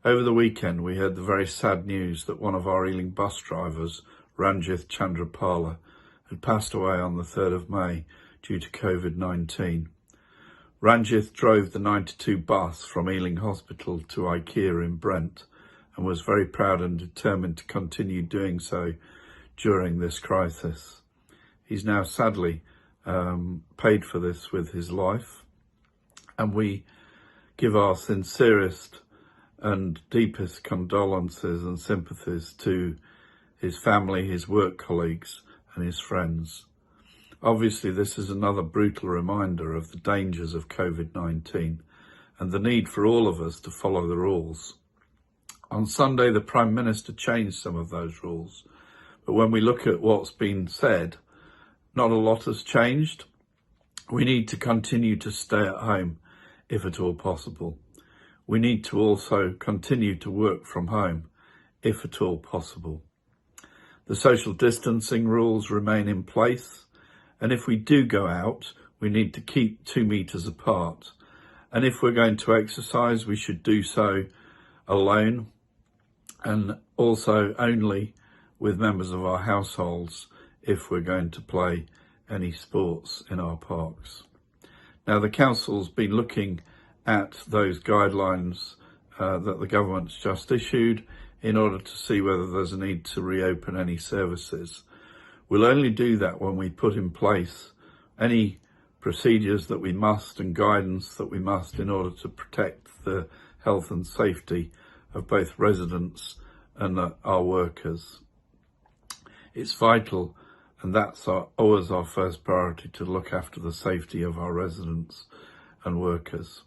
Over the weekend, we heard the very sad news that one of our Ealing bus drivers, Ranjith Chandrapala, had passed away on the 3rd of May due to COVID-19. Ranjith drove the 92 bus from Ealing Hospital to IKEA in Brent and was very proud and determined to continue doing so during this crisis. He's now sadly paid for this with his life, and we give our sincerest and deepest condolences and sympathies to his family, his work colleagues and his friends. Obviously, this is another brutal reminder of the dangers of COVID-19 and the need for all of us to follow the rules. On Sunday, the Prime Minister changed some of those rules, but when we look at what's been said, not a lot has changed. We need to continue to stay at home if at all possible. We need to also continue to work from home, if at all possible. The social distancing rules remain in place, and if we do go out, we need to keep 2 meters apart. And if we're going to exercise, we should do so alone and also only with members of our households if we're going to play any sports in our parks. Now, the council's been looking at those guidelines that the government's just issued in order to see whether there's a need to reopen any services. We'll only do that when we put in place any procedures that we must and guidance that we must in order to protect the health and safety of both residents and our workers. It's vital, and that's always our first priority, to look after the safety of our residents and workers.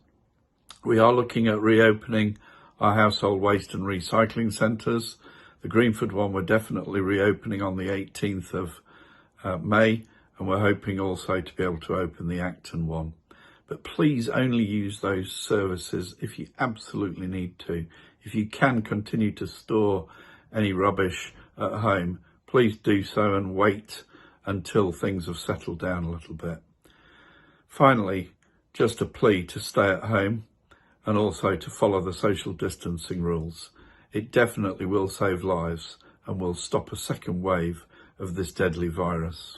We are looking at reopening our household waste and recycling centres. The Greenford one we're definitely reopening on the 18th of May, and we're hoping also to be able to open the Acton one. But please only use those services if you absolutely need to. If you can continue to store any rubbish at home, please do so and wait until things have settled down a little bit. Finally, just a plea to stay at home and also to follow the social distancing rules. It definitely will save lives and will stop a second wave of this deadly virus.